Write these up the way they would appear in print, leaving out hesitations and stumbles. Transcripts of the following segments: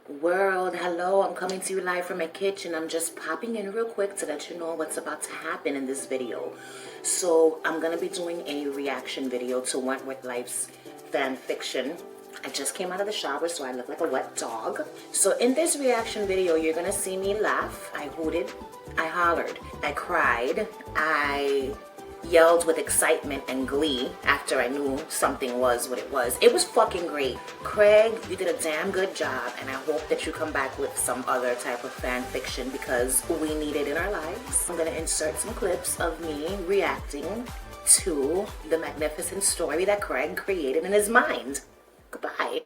World, hello, I'm coming to you live from my kitchen. I'm just popping in real quick to let you know what's about to happen in this video. So I'm gonna be doing a reaction video to Wentworth Life's fan fiction. I just came out of the shower, so I look like a wet dog. So in this reaction video, you're gonna see me laugh. I hooted, I hollered, I cried, I yelled with excitement and glee after I knew something was what it was. It was fucking great. Craig, you did a damn good job, and I hope that you come back with some other type of fan fiction because we need it in our lives. I'm gonna insert some clips of me reacting to the magnificent story that Craig created in his mind. Goodbye.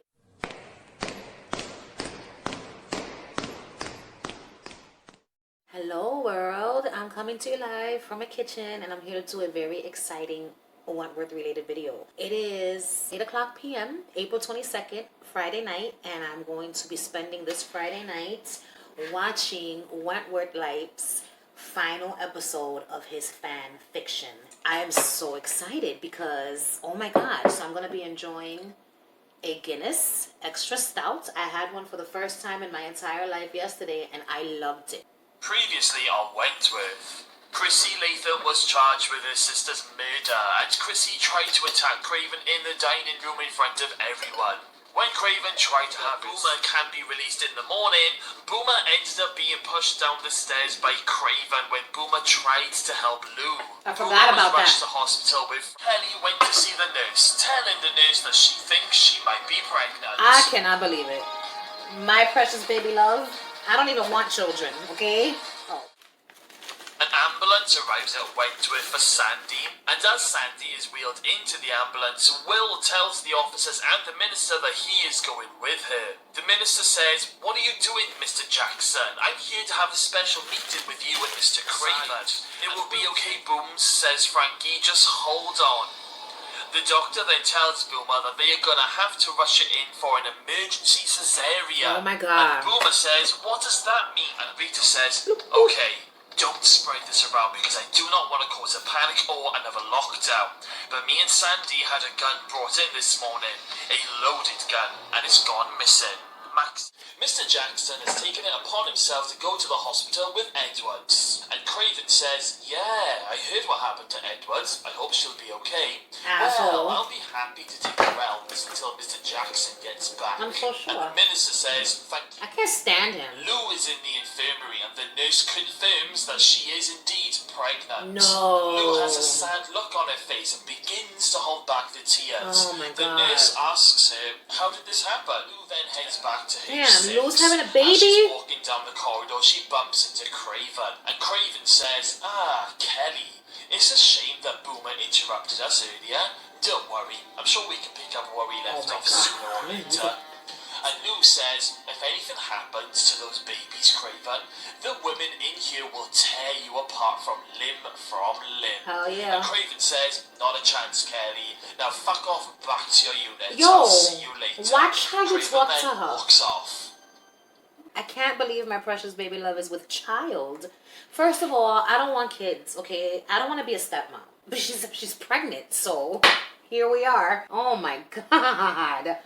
Hello world, I'm coming to you live from my kitchen and I'm here to do a very exciting Wentworth related video. It is 8 o'clock p.m. April 22nd, Friday night, and I'm going to be spending this Friday night watching Wentworth Life's final episode of his fan fiction. I am so excited because, oh my god, so I'm going to be enjoying a Guinness Extra Stout. I had one for the first time in my entire life yesterday and I loved it. Previously on Wentworth, Chrissy Latham was charged with her sister's murder, and Chrissy tried to attack Craven in the dining room in front of everyone. When Craven tried to have Boomer can be released in the morning, Boomer ended up being pushed down the stairs by Craven when Boomer tried to help Lou. I forgot about that. Boomer was rushed to hospital with Kelly went to see the nurse, telling the nurse that she thinks she might be pregnant. I cannot believe it. My precious baby love. I don't even want children, okay? Oh. An ambulance arrives at Wentworth for Sandy, and as Sandy is wheeled into the ambulance, Will tells the officers and the minister that he is going with her. The minister says, "What are you doing, Mr. Jackson? I'm here to have a special meeting with you and Mr. Craven." "It will be okay, Booms," says Frankie, "just hold on." The doctor then tells Boomer that they are gonna have to rush it in for an emergency cesarean. Oh my god. And Boomer says, "What does that mean?" And Rita says, "Okay, don't spread this around because I do not want to cause a panic or another lockdown. But me and Sandy had a gun brought in this morning, a loaded gun, and it's gone missing." Mr. Jackson has taken it upon himself to go to the hospital with Edwards. And Craven says, "Yeah, I heard what happened to Edwards. I hope she'll be okay." Asshole. "Well, I'll be happy to take the realms until Mr. Jackson gets back." I'm so sure. And the minister says, "Thank you." I can't stand him. Lou is in the infirmary and the nurse confirms that she is indeed pregnant. No. Lou has a sad look on her face and begins to hold back the tears. Oh my The god. nurse asks her, "How did this happen?" Lou then heads back to her Damn, Lou's having a As baby? she's walking down the corridor, she bumps into Craven. And Craven says, "Kelly, it's a shame that Boomer interrupted us earlier. Don't worry, I'm sure we can pick up where we left my off God. sooner or later." And Lou says, "If anything happens to those babies, Craven, the women in here will tear you apart from limb. Hell yeah. And Craven says, "Not a chance, Kelly. Now fuck off and back to your unit. Yo, I'll see you later." watch how you Craven talk then to her. walks off. I can't believe my precious baby love is with child. First of all, I don't want kids, okay? I don't want to be a stepmom. But she's pregnant, so here we are. Oh my god.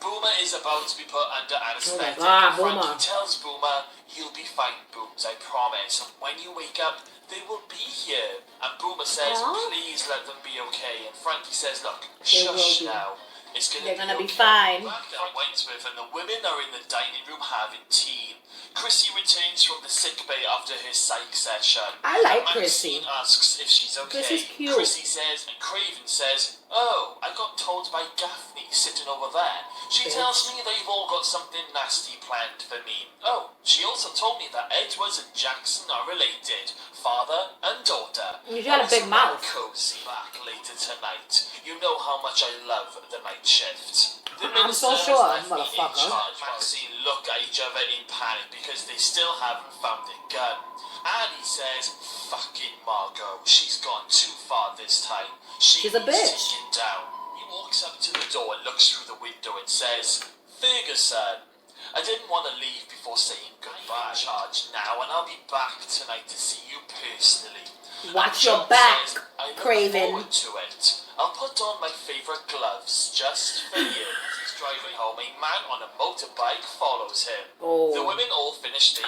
Boomer is about to be put under anesthetic. God, Frankie Boomer. tells Boomer, "You'll be fine, Booms, I promise. And when you wake up, they will be here." And Boomer says, Aww. "Please let them be okay." And Frankie says, "Look, They will shush be. now. It's They're gonna be okay." fine. Back at Wentworth, and the women are in the dining room having tea. Chrissy returns from the sick bay after her psych session. I like And Chrissy. Maxine asks if she's okay. Chrissy's cute. Chrissy says, and Craven says, "Oh, I got told by Gaffney sitting over there. She Bitch. tells me they've all got something nasty planned for me. Oh, she also told me that Edwards and Jackson are related, father and daughter." You got a Oh, big it's mouth. Cozy back later tonight. You know how much I love the night shift. The I'm so minister sure, has left me in motherfucker. charge. Maxine look at each other in panic because they still haven't found their gun. Annie says, "Fucking Margot, she's gone too far this time. She's a needs bitch." taken down." He walks up to the door and looks through the window and says, "Ferguson, I didn't want to leave before saying goodbye. I'm in charge now, and I'll be back tonight to see you personally." Watch And your John back, says, "I look Craven." forward to it. I'll put on my favorite gloves just for you." driving home, a man on a motorbike follows him. Oh. The women all finish their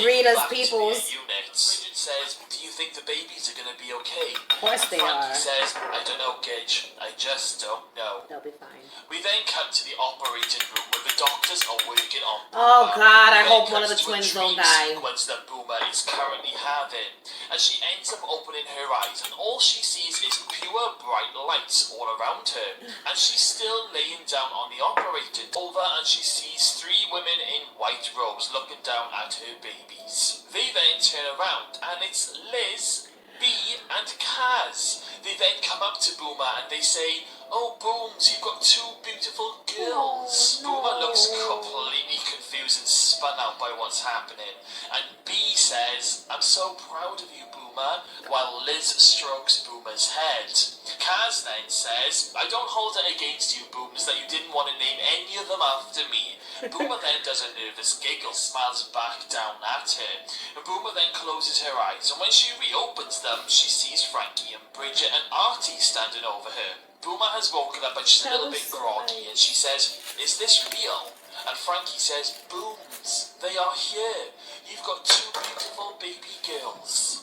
Rita's back peoples. to their units. Bridget says, "Do you think the babies are gonna be okay?" Of course and they Frankie are. says, "I don't know, Gage. I just don't know." They'll be fine. We then cut to the operating room where the doctors are working on Boomer. Oh God, I We hope then one of cut the to a twins dream don't die. sequence that Boomer is currently having, as she ends up opening her eyes and all she sees is pure bright lights all around her, and she's still laying down on the operating over, and she sees three women in white robes looking down at her babies. They then turn around and it's Liz, B and Kaz. They then come up to Boomer and they say, "Oh Booms, you've got two beautiful girls." Oh, no. Boomer looks completely confused and spun out by what's happening, and B says, "I'm so proud of you, Boomer," while Liz strokes Boomer's head. Kaz then says, "I don't hold it against you, Booms, that you didn't want to name any of them after me." Boomer then does a nervous giggle, smiles back down at her, and Boomer then closes her eyes, and when she reopens them, she sees Frankie and Bridget and Artie standing over her. Boomer has woken up and she's a little bit groggy, and she says, "Is this real?" And Frankie says, "Booms, they are here. You've got two beautiful baby girls."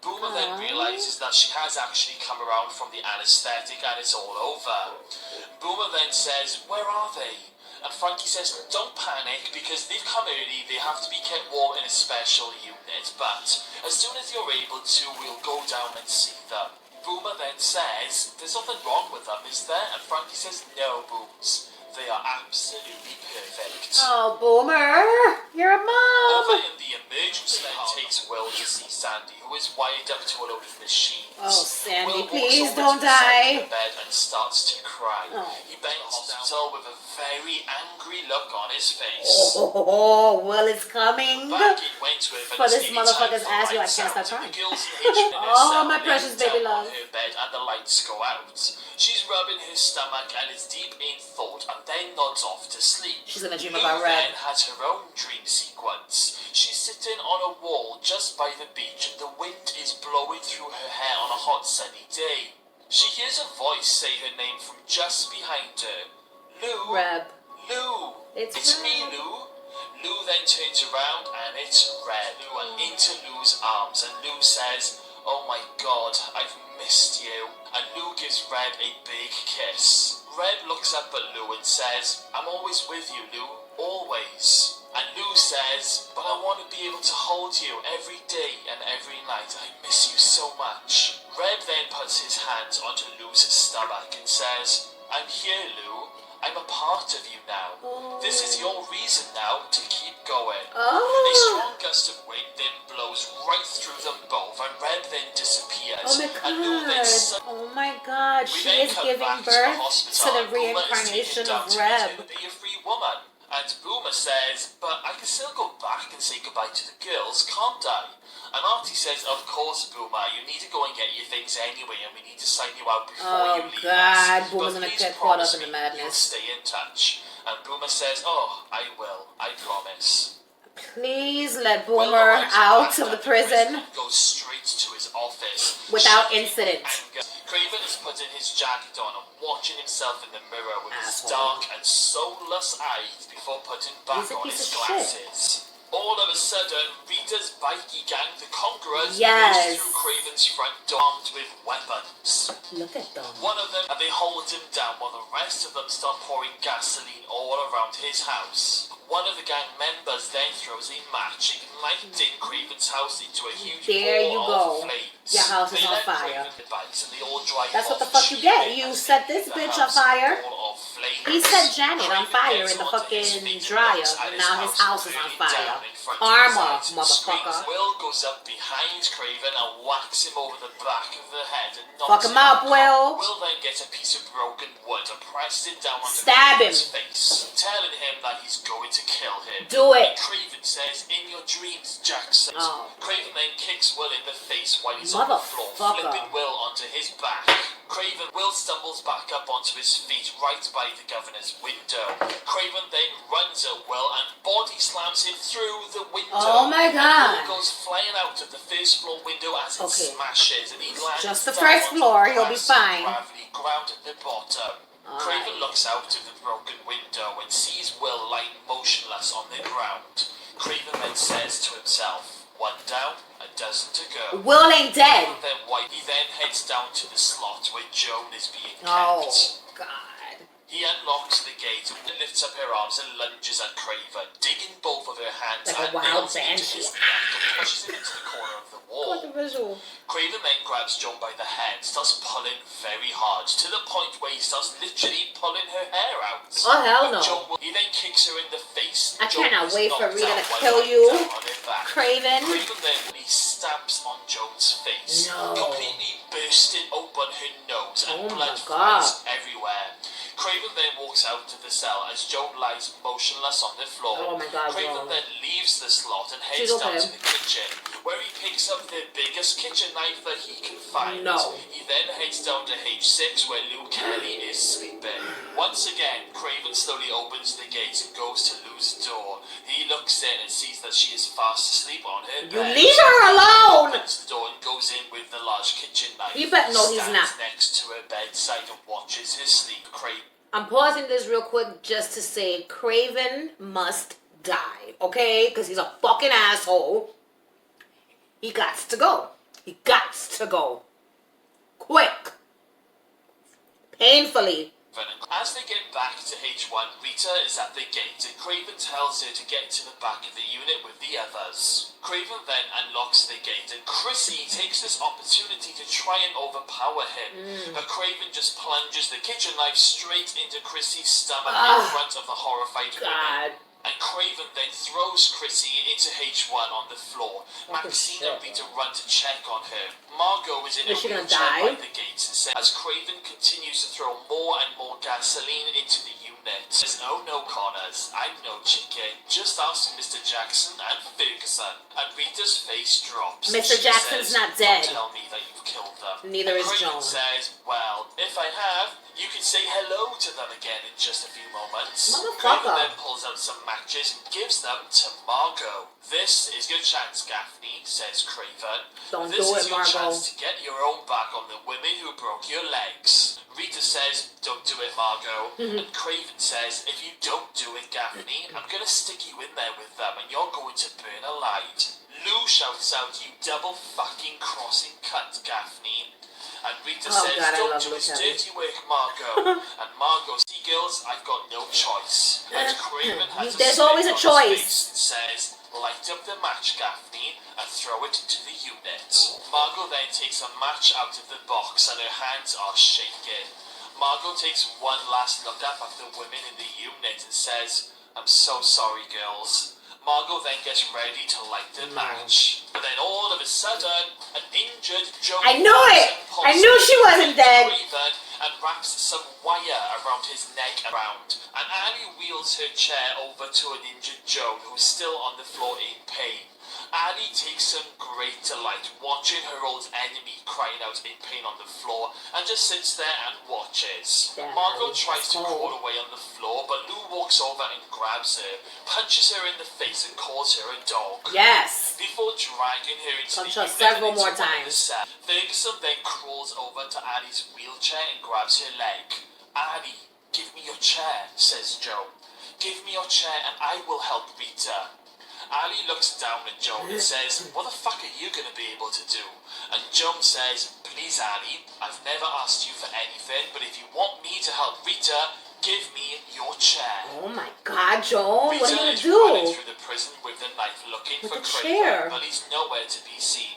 Boomer then realizes that she has actually come around from the anesthetic and it's all over. Boomer then says, "Where are they?" And Frankie says, "Don't panic, because they've come early, they have to be kept warm in a special unit, but as soon as you're able to, we'll go down and see them." Boomer then says, "There's nothing wrong with them, is there?" And Frankie says, "No, Booms, they are absolutely perfect." Oh, Boomer, you're a Over mom. in the emergency then takes Will to see Sandy, who is wired up to a load of machines. Oh, Sandy, Will walks please over don't to the side die. of the bed and starts to cry. Oh, He bends down with a very angry look on his face. Oh, Will is coming. Back in Wentworth, For this motherfucker's ass, you, I can't stop crying. Oh, my precious baby love. On her bed and the lights go out. She's rubbing her stomach and is deep in thought and then nods off to sleep. She's gonna dream Lou about Red. then has her own dream sequence. She's sitting on a wall just by the beach and the wind is blowing through her hair on a hot sunny day. She hears a voice say her name from just behind her. "Lou, Reb. Lou, It's me, Reb. Lou." Lou then turns around and it's Red, and into Lou's arms, and Lou says, "Oh my God, I've missed you." And Lou gives Red a big kiss. Red looks up at Lou and says, "I'm always with you, Lou, always." And Lou says, "But I want to be able to hold you every day and every night. I miss you so much." Red then puts his hands onto Lou's stomach and says, "I'm here, Lou. I'm a part of you now. This is your reason now to keep going." A strong gust of wind then blows right through them both, and Red then disappears. Oh my And Lou then God. Oh my God. we She then is come giving back birth to the hospital, the and Boomer is reincarnation taken down of to meet her Reb. to be a free woman. And Boomer says, "But I can still go back and say goodbye to the girls, can't I?" And Artie says, "Of course, Boomer, you need to go and get your things anyway, and we need to sign you out before you leave God, us. Boomer's But gonna please get caught promise up in the me madness." you'll stay in touch." And Boomer says, "Oh, I will. I promise." Please let Will Boomer arrives out back of at the prison and goes straight to his office. without shaking incident. with anger. Craven is putting his jacket on and watching himself in the mirror with his Asshole. dark and soulless eyes before putting back He's a on piece his of shit. glasses. All of a sudden, Rita's bikie gang, the Conquerors, Yes. burst through Craven's front door armed with weapons. Look at them. One of them, and they hold him down while the rest of them start pouring gasoline all around his house. One of the gang members then throws a match, igniting Craven's house into a huge There you ball go. of flames. Your house is They on let fire. Craven the bikes and they all drive That's what off, the fuck you get. cheering You as set they this leave the bitch on house fire. in a ball of flames. He set Janet on Craven fire gets in the onto his fucking feet and dryer. looks at Now his house is on burning fire. down in front of Armor, his eyes and motherfucker. screams. Will goes up behind Craven and whacks him over the back of the head and knocks Fuck him up, Will. Will then gets a piece of broken wood and presses it down onto Stab Craven's him. face, telling him that he's going to kill him. Do it. Craven says, "In your dreams, Jackson." Oh. Craven then kicks Will in the face while he's on the floor, Motherfucker. flipping Will onto his back. Craven Will stumbles back up onto his feet right by the governor's window. Craven then runs at Will and body slams him through the window. Oh my God. Will goes flying out of the first floor window as it Okay. smashes, and he lands Just the down first onto floor, the he'll be grassy, fine. gravelly ground at the bottom. Craven looks out of the broken window and sees Will lying motionless on the ground. Craven then says to himself, one down, a dozen to go. Will ain't dead. He then heads down to the slot where Joan is being kept. Oh, God. He unlocks the gate and lifts up her arms and lunges at Craven, digging both of her hands Like a and wild nails into banshee. his neck and pushes him into the corner of the wall. What the visual. Craven then grabs Joan by the head, starts pulling very hard, to the point where he starts literally pulling her hair out. Oh, hell no. He then kicks her in the face. I Joan cannot is wait for knocked Rita out to while kill lying you. down on her back. Craven. Craven then he stamps on Joan's face, No. completely bursting open her nose and Oh blood my God. flies everywhere. Craven then walks out of the cell as Joan lies motionless on the floor. Oh my God, Craven Joan. then leaves the slot and heads She's down okay. to the kitchen, where he picks up the biggest kitchen knife that he can find. No. He then heads down to H6 where Lou Kelly is sleeping. Once again, Craven slowly opens the gate and goes to Lou's door. He looks in and sees that she is fast asleep on her bed. You leave her alone! He opens the door and goes in with the large kitchen knife. He bet no, he's Stands not. next to her bedside and watches her sleep. I'm pausing this real quick just to say Craven must die, okay? Because he's a fucking asshole. He gots to go. He gots to go. Quick. Painfully. As they get back to H1, Rita is at the gate and Craven tells her to get to the back of the unit with the others. Craven then unlocks the gate and Chrissy takes this opportunity to try and overpower him. But Craven just plunges the kitchen knife straight into Chrissy's stomach in front of the horrified woman. And Craven then throws Chrissy into H1 on the floor. Maxine and Rita run to check on her. Margot is in a wheelchair by the gates and says, as Craven continues to throw more and more gasoline into the unit. Says, oh no, Connors, I'm no chicken. Just ask Mr. Jackson and Ferguson. And Rita's face drops. Mr. Jackson's not dead. Don't tell me that you've killed them. Neither is Craven Joan. says, well, if I have, you can say hello to them again in just a few moments. Motherfucker. Craven then pulls out some matches and gives them to Margot. This is your chance, Gaffney, says Craven. Don't This do is it, your Margot. chance to get your own back on the women who broke your legs. Rita says, don't do it, Margot. And Craven says, if you don't do it, Gaffney, I'm going to stick you in there with them and you're going to burn alive. Lou shouts out, you double fucking crossing cunt, Gaffney. And Rita says, God, don't do his dirty work, Margot. And Margot, see girls, I've got no choice. And Craven has There's always a choice. And says, light up the match, Gaffney, and throw it into the unit. Margot then takes a match out of the box and her hands are shaking. Margot takes one last look up at the women in the unit and says, I'm so sorry, girls. Margot then gets ready to light the match. But then all of a sudden, an injured Joan... I knew it! I knew she wasn't dead! And wraps some wire around his neck around. And Annie wheels her chair over to an injured Joan who's still on the floor in pain. Annie takes some great delight watching her old enemy crying out in pain on the floor and just sits there and watches. Margot tries to crawl away on the floor, but Lou walks over and grabs her, punches her in the face and calls her a dog. Yes. Before dragging her into Punch the her unit several and into more one of the times. cells. Ferguson then crawls over to Annie's wheelchair and grabs her leg. Annie, give me your chair, says Joe. Give me your chair and I will help Rita. Ali looks down at Joan and says, what the fuck are you going to be able to do? And Joan says, please Ali, I've never asked you for anything, but if you want me to help Rita, give me your chair. Oh my God, Joan, what are you Rita is gonna running do? through the prison with the knife looking With for the Craven, chair. but he's nowhere to be seen.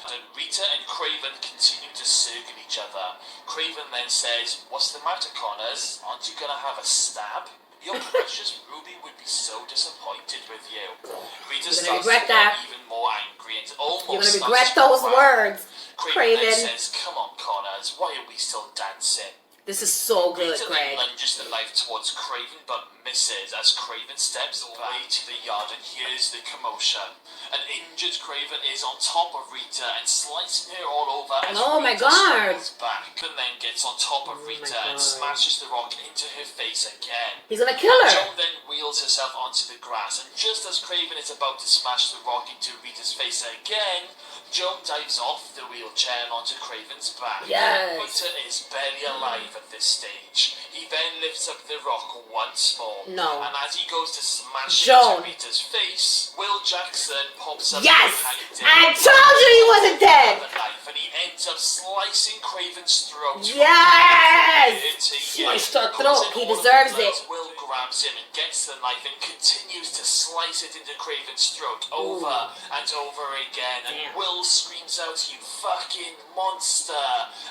And Rita and Craven continue to circle each other. Craven then says, what's the matter, Connors? Aren't you going to have a stab? Your precious Ruby would be so disappointed with you. Rita starts to get even more angry and almost You're gonna regret those words, Craven then Craven. says, come on, Connors, why are we still dancing? This is so good, Rita Greg. then lunges the knife towards Craven but misses as Craven steps away to the yard and hears the commotion. An injured Craven is on top of Rita and slicing her all over as Oh my Rita God. struggles back. And then gets on top of Rita and smashes the rock into her face again. He's gonna kill her. Joan then wheels herself onto the grass, and just as Craven is about to smash the rock into Rita's face again, Joan dives off the wheelchair and onto Craven's back. Yes. Rita is barely alive at this stage. He then lifts up the rock once more. No. And as he goes to smash Joan. into Rita's face, Will Jackson pops up Yes! behind him. I told you he wasn't dead! With a knife, and he ends up slicing Craven's throat. Yes! Sliced her throat. He deserves it. Will grabs him and gets the knife and continues to slice it into Craven's throat over and over again. And Will screams out, "You fucking monster!"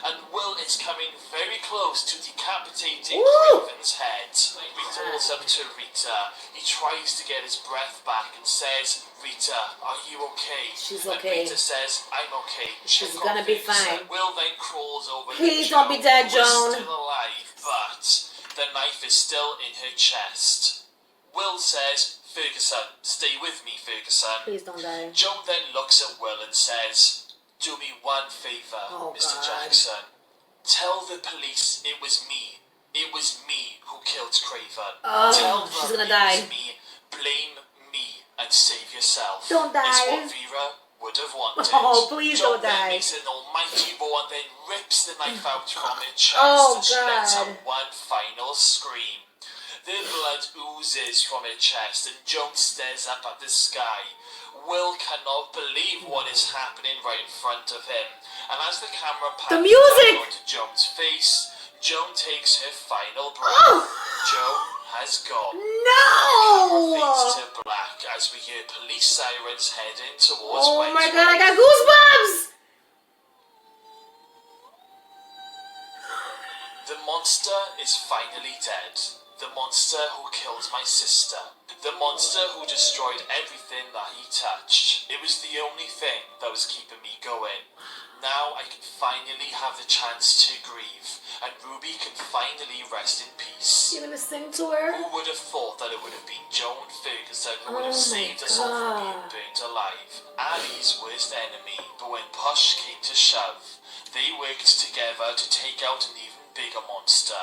And Will is coming very close to decapitating Craven's head. He calls up to Rita. He tries to get his breath back and says, "Rita, are you okay?" She's and okay. Rita says, "I'm okay. She's Check gonna on be Ferguson." fine. Will then crawls over Please to don't be dead, who is Joan. still alive, but the knife is still in her chest. Will says, "Ferguson, stay with me, Ferguson." Please don't die. Joan then looks at Will and says, "Do me one favour, Mr. God. Jackson. Tell the police it was me. It was me who killed Craven. Tell them she's gonna it die. was me. Blame me and save yourself." Don't die. It's what Vera would have wanted. Oh, please Joan don't then die. makes an almighty roar and then rips the knife out from her chest. Oh, and she lets God. out one final scream. The blood oozes from her chest and Joan stares up at the sky. Will cannot believe what is happening right in front of him. And as the camera pans music! down onto Joan's face, Joan takes her final breath. Joan has gone. Camera fades No! to black as we hear police sirens heading towards Oh my Wentworth. god, I got goosebumps! The monster is finally dead. The monster who killed my sister. The monster who destroyed everything that he touched. It was the only thing that was keeping me going. Now I can finally have the chance to grieve, and Ruby can finally rest in peace. You gonna sing to her? Who would have thought that it would have been Joan Ferguson who would Oh have my saved us all from being God. burnt alive? Ali's worst enemy, but when push came to shove, they worked together to take out an even bigger monster.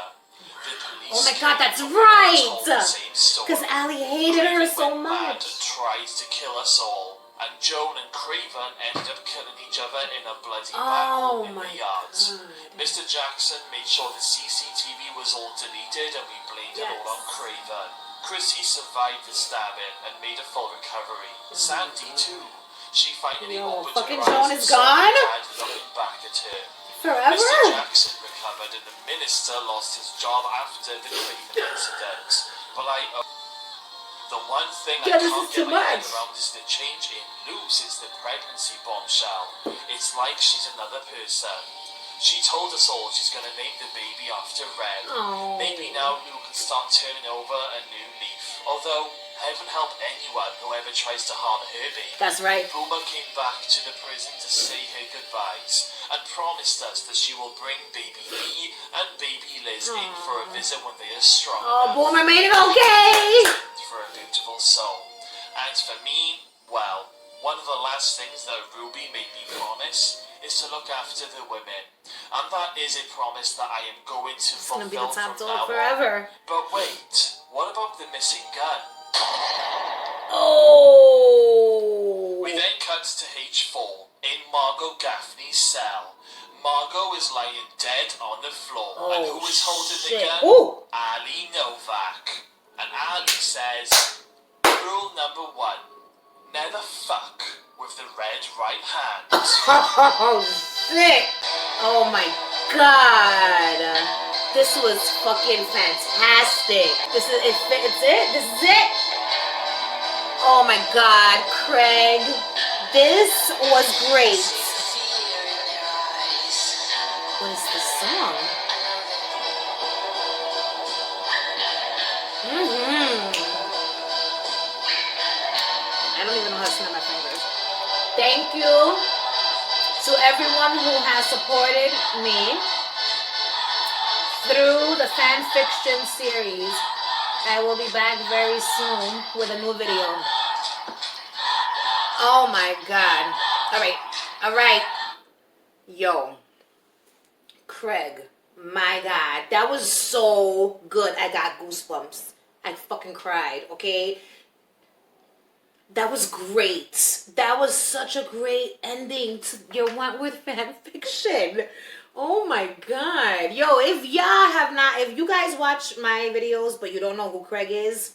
The police Oh my god, that's told right! the same story. Because Ali hated her Craven so went mad much. and tried to kill us all. And Joan and Craven ended up killing each other in a bloody battle in my the yard. God. Mr. Jackson made sure the CCTV was all deleted and we blamed it all on Craven. Chrissy survived the stabbing and made a full recovery. Sandy too. She finally opened fucking her Joan eyes is and saw gone? her dad looking back at her. Forever? Mr. Jackson recovered and the minister lost his job after the Craven incident. But the one thing Yeah, I this can't is too get my head much. around is the change in Luz is the pregnancy bombshell. It's like she's another person. She told us all she's going to name the baby after Red. Oh. Maybe now Lou can start turning over a new leaf. Although, heaven help anyone who ever tries to harm her baby. That's right. Boomer came back to the prison to say her goodbyes and promised us that she will bring baby Lee and baby Liz in for a visit when they are strong Oh, enough. Boomer made it okay! For a beautiful soul. And for me, well, one of the last things that Ruby made me promise is to look after the women. And that is a promise that I am going to It's gonna be fulfill the top from dog now on. forever. But wait, what about the missing gun? Oh! We then cut to H4 in Margot Gaffney's cell. Margot is lying dead on the floor, and who is holding the gun? Ooh. Ali Novak. And Ali says, rule number 1, never fuck with the red right hand. Oh, sick! Oh my god! This was fucking fantastic. This is it. It's it. This is it. Oh my god, Craig, this was great. What is the song? I don't even know how to snap my fingers. Thank you to everyone who has supported me through the fan fiction series. I will be back very soon with a new video. Oh my god. Alright. Yo. Craig. My god. That was so good. I got goosebumps. I fucking cried, okay? That was great. That was such a great ending to your Wentworth fan fiction. Oh my God. Yo, if you guys watch my videos but you don't know who Craig is,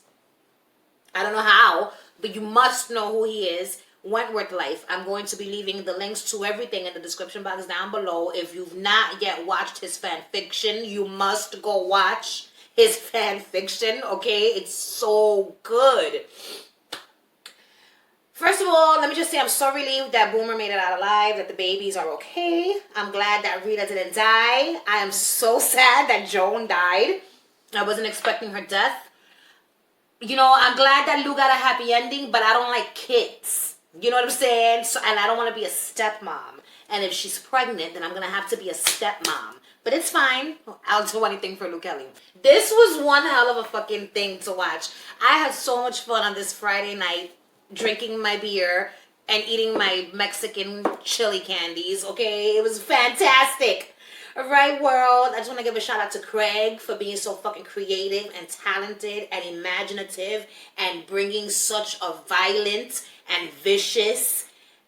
I don't know how, but you must know who he is. Wentworth Life. I'm going to be leaving the links to everything in the description box down below. If you've not yet watched his fan fiction, you must go watch his fan fiction, okay? It's so good. First of all, let me just say I'm so relieved that Boomer made it out alive, that the babies are okay. I'm glad that Rita didn't die. I am so sad that Joan died. I wasn't expecting her death. You know, I'm glad that Lou got a happy ending, but I don't like kids. You know what I'm saying? So, and I don't want to be a stepmom. And if she's pregnant, then I'm going to have to be a stepmom. But it's fine. I'll do anything for Lou Kelly. This was one hell of a fucking thing to watch. I had so much fun on this Friday night, drinking my beer and eating my Mexican chili candies, okay? It was fantastic. All right, world. I just want to give a shout out to Craig for being so fucking creative and talented and imaginative and bringing such a violent and vicious,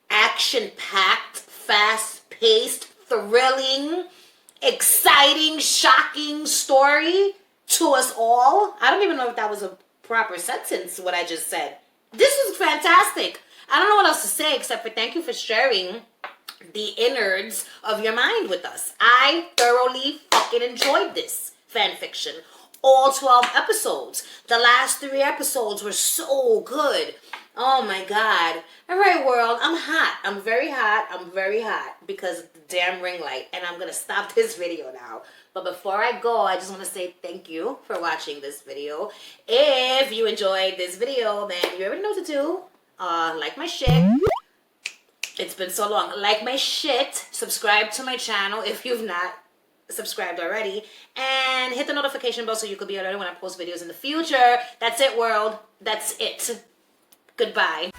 action-packed, fast-paced, thrilling, exciting, shocking story to us all. I don't even know if that was a proper sentence, what I just said. This was fantastic. I don't know what else to say except for thank you for sharing the innards of your mind with us. I thoroughly fucking enjoyed this fan fiction. All 12 episodes. The last 3 episodes were so good. Oh my God. All right, world. I'm hot. I'm very hot. I'm very hot because of the damn ring light. And I'm going to stop this video now. But before I go, I just want to say thank you for watching this video. If you enjoyed this video, then you already know what to do. Like my shit. It's been so long. Like my shit. Subscribe to my channel if you've not subscribed already. And hit the notification bell so you could be alerted when I post videos in the future. That's it, world. That's it. Goodbye.